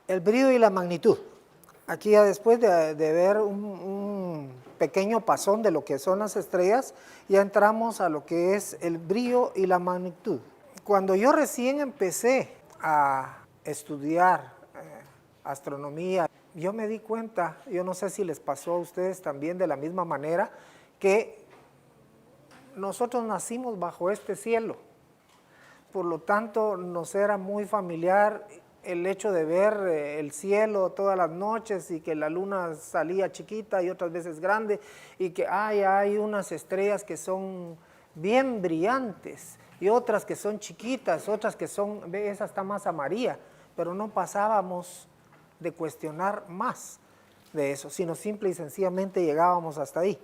El brillo y la magnitud. Aquí ya después de ver un pequeño pasón de lo que son las estrellas, ya entramos a lo que es el brillo y la magnitud. Cuando yo recién empecé a estudiar astronomía, yo me di cuenta, yo no sé si les pasó a ustedes también de la misma manera, que nosotros nacimos bajo este cielo. Por lo tanto, nos era muy familiar el hecho de ver el cielo todas las noches y que la luna salía chiquita y otras veces grande y que hay unas estrellas que son bien brillantes y otras que son chiquitas, otras que son, esa está más amarilla, pero no pasábamos de cuestionar más de eso, sino simple y sencillamente llegábamos hasta ahí.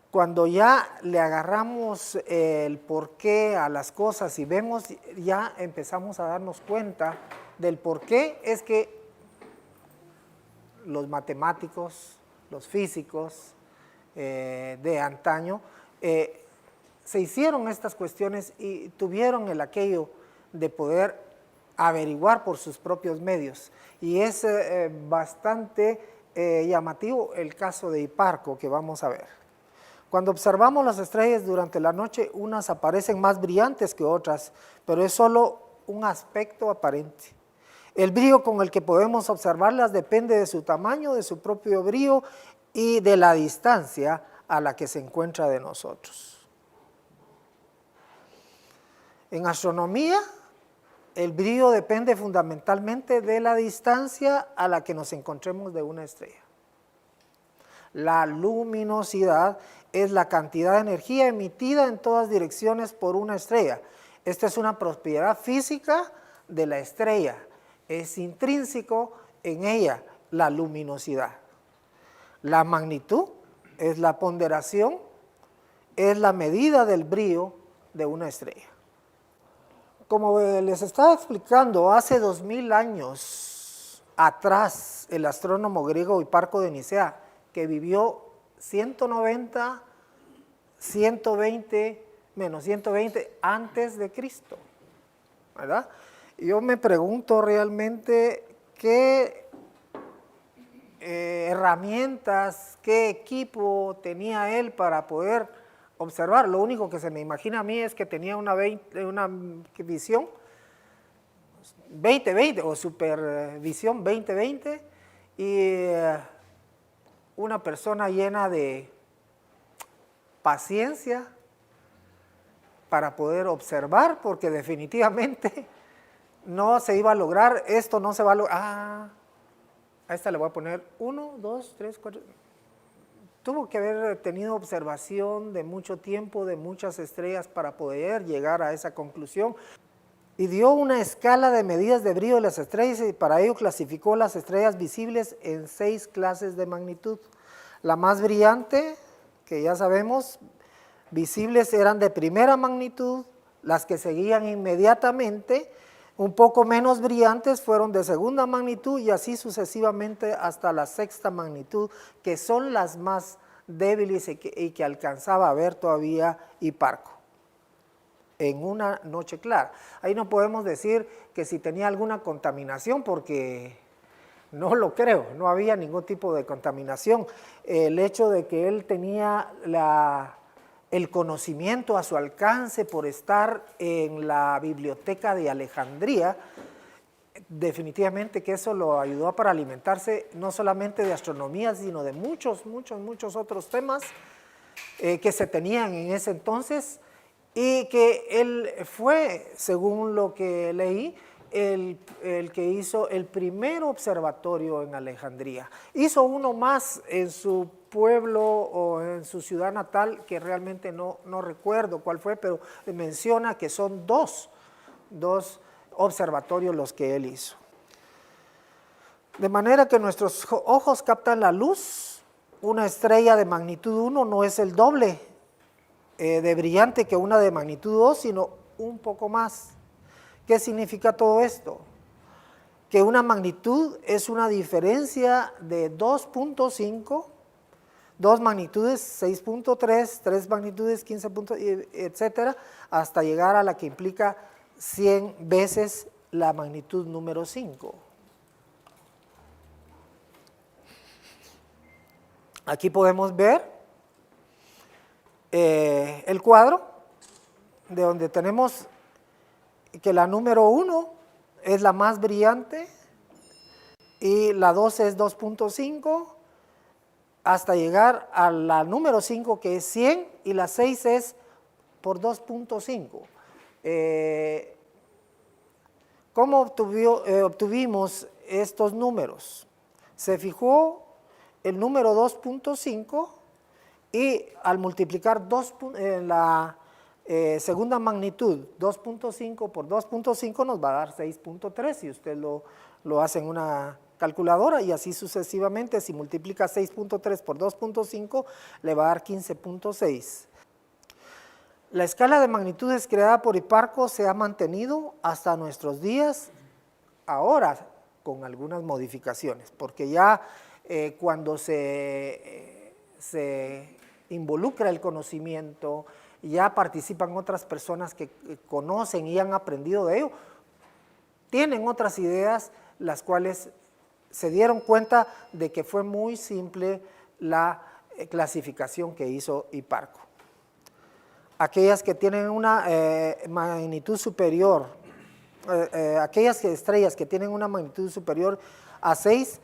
Cuando ya le agarramos el porqué a las cosas y vemos, ya empezamos a darnos cuenta del porqué es que los matemáticos, los físicos de antaño, se hicieron estas cuestiones y tuvieron el aquello de poder averiguar por sus propios medios. Y es bastante llamativo el caso de Hiparco que vamos a ver. Cuando observamos las estrellas durante la noche, unas aparecen más brillantes que otras, pero es solo un aspecto aparente. El brillo con el que podemos observarlas depende de su tamaño, de su propio brillo y de la distancia a la que se encuentra de nosotros. En astronomía, el brillo depende fundamentalmente de la distancia a la que nos encontremos de una estrella. La luminosidad es la cantidad de energía emitida en todas direcciones por una estrella. Esta es una propiedad física de la estrella. Es intrínseco en ella la luminosidad. La magnitud es la ponderación, es la medida del brillo de una estrella. Como les estaba explicando, hace 2000 años atrás, el astrónomo griego Hiparco de Nicea, que vivió 190, 120, menos 120 antes de Cristo, ¿verdad? Yo me pregunto realmente qué herramientas, qué equipo tenía él para poder observar. Lo único que se me imagina a mí es que tenía una visión 20/20 o supervisión 20/20 y una persona llena de paciencia para poder observar, porque definitivamente no se iba a lograr, esto no se va a lograr. A esta le voy a poner 1, 2, 3, 4. Tuvo que haber tenido observación de mucho tiempo, de muchas estrellas para poder llegar a esa conclusión. Y dio una escala de medidas de brillo de las estrellas y para ello clasificó las estrellas visibles en 6 clases de magnitud. La más brillante, que ya sabemos, visibles eran de primera magnitud, las que seguían inmediatamente, un poco menos brillantes fueron de segunda magnitud y así sucesivamente hasta la sexta magnitud, que son las más débiles y que alcanzaba a ver todavía Hiparco en una noche clara. Ahí no podemos decir que si tenía alguna contaminación, porque no lo creo, no había ningún tipo de contaminación. El hecho de que él tenía el conocimiento a su alcance por estar en la biblioteca de Alejandría, definitivamente que eso lo ayudó para alimentarse no solamente de astronomía, sino de muchos otros temas que se tenían en ese entonces, y que él fue, según lo que leí, el que hizo el primer observatorio en Alejandría. Hizo uno más en su pueblo o en su ciudad natal, que realmente no recuerdo cuál fue, pero menciona que son dos observatorios los que él hizo. De manera que nuestros ojos captan la luz. Una estrella de magnitud 1 no es el doble de brillante que una de magnitud 2, sino un poco más. ¿Qué significa todo esto? Que una magnitud es una diferencia de 2.5, 2 magnitudes 6.3, 3 magnitudes 15, etcétera, hasta llegar a la que implica 100 veces la magnitud número 5. Aquí podemos ver el cuadro de donde tenemos que la número 1 es la más brillante y la 2 es 2.5 hasta llegar a la número 5 que es 100 y la 6 es por 2.5. ¿Cómo obtuvimos estos números? Se fijó el número 2.5 y al multiplicar la segunda magnitud 2.5 por 2.5 nos va a dar 6.3 si usted lo hace en una calculadora y así sucesivamente. Si multiplica 6.3 por 2.5 le va a dar 15.6. La escala de magnitudes creada por Hiparco se ha mantenido hasta nuestros días, ahora con algunas modificaciones, porque ya cuando se involucra el conocimiento, ya participan otras personas que conocen y han aprendido de ello, tienen otras ideas, las cuales se dieron cuenta de que fue muy simple la clasificación que hizo Hiparco. Aquellas que tienen una magnitud superior, aquellas estrellas que tienen una magnitud superior a 6,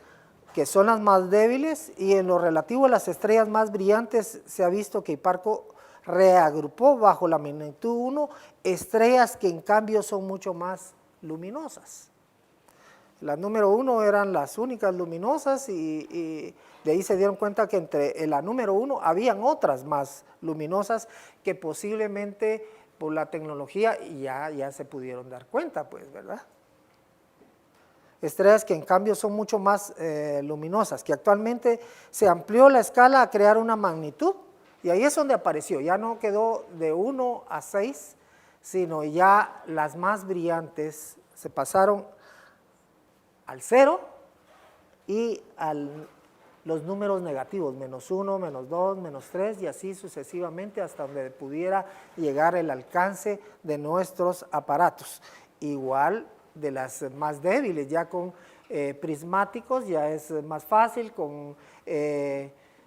que son las más débiles, y en lo relativo a las estrellas más brillantes se ha visto que Hiparco reagrupó bajo la magnitud 1 estrellas que en cambio son mucho más luminosas. Las número 1 eran las únicas luminosas y de ahí se dieron cuenta que entre la número 1 habían otras más luminosas que posiblemente por la tecnología ya se pudieron dar cuenta, pues, ¿verdad? Estrellas que en cambio son mucho más luminosas, que actualmente se amplió la escala a crear una magnitud y ahí es donde apareció, ya no quedó de 1 a 6, sino ya las más brillantes se pasaron al 0 y los números negativos, menos 1, menos 2, menos 3 y así sucesivamente hasta donde pudiera llegar el alcance de nuestros aparatos. Igual de las más débiles, ya con prismáticos ya es más fácil, con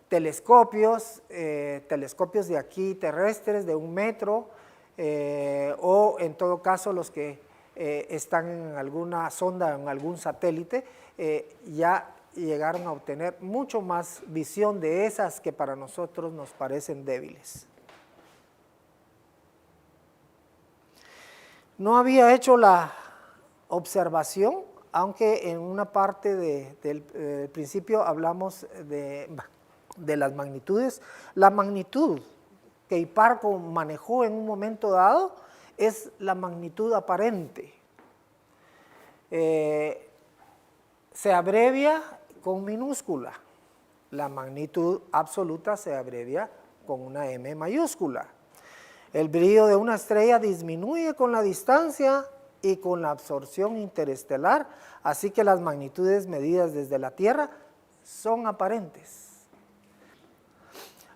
telescopios de aquí terrestres de 1 metro o en todo caso los que están en alguna sonda, en algún satélite, ya llegaron a obtener mucho más visión de esas que para nosotros nos parecen débiles. No había hecho la observación, aunque en una parte del principio hablamos de las magnitudes. La magnitud que Hiparco manejó en un momento dado es la magnitud aparente. Se abrevia con minúscula. La magnitud absoluta se abrevia con una M mayúscula. El brillo de una estrella disminuye con la distancia y con la absorción interestelar, así que las magnitudes medidas desde la Tierra son aparentes.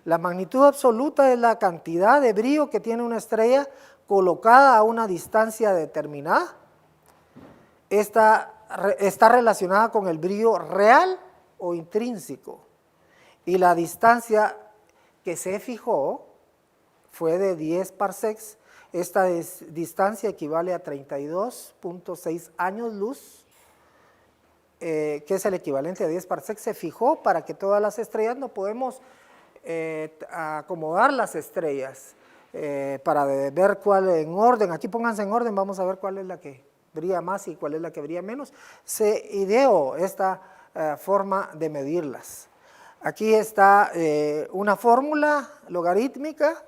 La magnitud absoluta es la cantidad de brillo que tiene una estrella colocada a una distancia determinada. Esta está relacionada con el brillo real o intrínseco, y la distancia que se fijó fue de 10 parsecs. Esta distancia equivale a 32.6 años luz, que es el equivalente a 10 parsecs. Se fijó para que todas las estrellas, no podemos acomodar las estrellas para ver cuál en orden, aquí pónganse en orden, vamos a ver cuál es la que brilla más y cuál es la que brilla menos. Se ideó esta forma de medirlas. Aquí está una fórmula logarítmica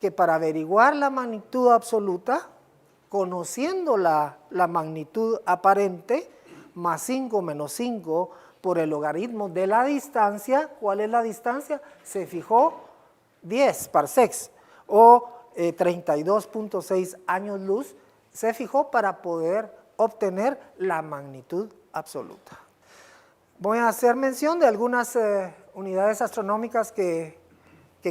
que para averiguar la magnitud absoluta, conociendo la magnitud aparente, más 5 menos 5 por el logaritmo de la distancia. ¿Cuál es la distancia? Se fijó 10 parsecs o 32.6 años luz, se fijó para poder obtener la magnitud absoluta. Voy a hacer mención de algunas unidades astronómicas que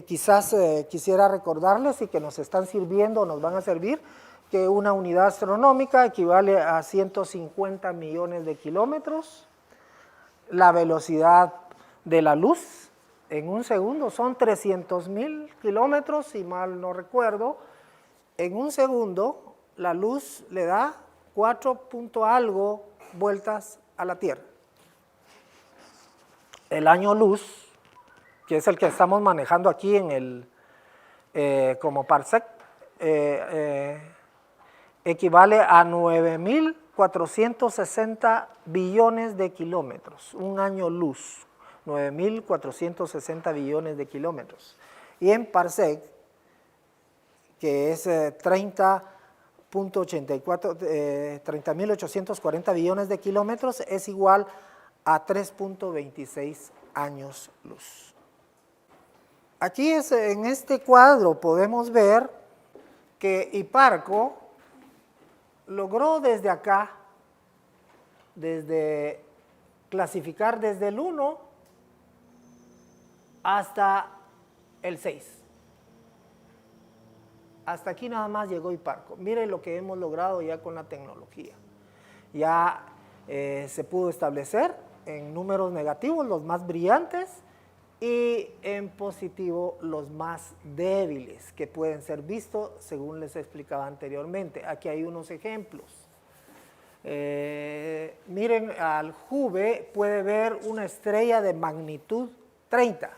quizás quisiera recordarles y que nos están sirviendo o nos van a servir, que una unidad astronómica equivale a 150 millones de kilómetros. La velocidad de la luz en un segundo son 300.000 kilómetros, si mal no recuerdo. En un segundo la luz le da 4 punto algo vueltas a la Tierra. El año luz, que es el que estamos manejando aquí en el, como parsec, equivale a 9.460 billones de kilómetros, un año luz, 9.460 billones de kilómetros. Y en parsec, que es 30.840 billones de kilómetros, es igual a 3.26 años luz. Aquí en este cuadro podemos ver que Hiparco logró desde acá, clasificar desde el 1 hasta el 6. Hasta aquí nada más llegó Hiparco. Miren lo que hemos logrado ya con la tecnología. Ya se pudo establecer en números negativos los más brillantes y en positivo los más débiles que pueden ser vistos según les explicaba anteriormente. Aquí hay unos ejemplos. Miren, al Juve puede ver una estrella de magnitud 30.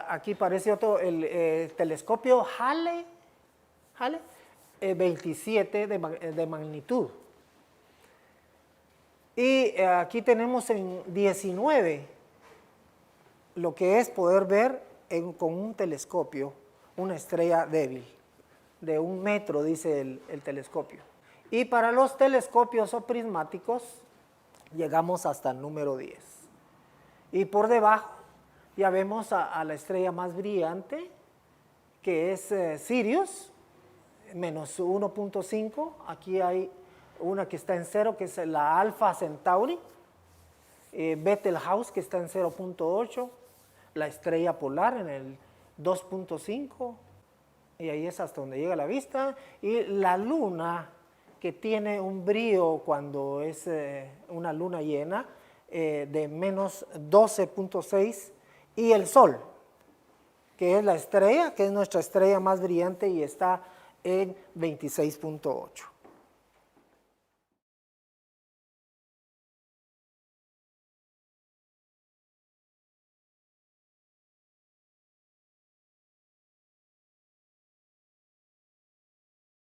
Aquí parece otro, el telescopio Hale 27 de magnitud. Y aquí tenemos en 19 lo que es poder ver con un telescopio una estrella débil, de 1 metro, dice el telescopio. Y para los telescopios o prismáticos llegamos hasta el número 10. Y por debajo ya vemos a la estrella más brillante, que es Sirius, menos 1.5. Aquí hay una que está en 0, que es la Alpha Centauri. Betelgeuse, que está en 0.8. La estrella polar en el 2.5. Y ahí es hasta donde llega la vista. Y la luna, que tiene un brillo cuando es una luna llena, de menos 12.6. Y el Sol, que es la estrella, que es nuestra estrella más brillante y está en 26.8.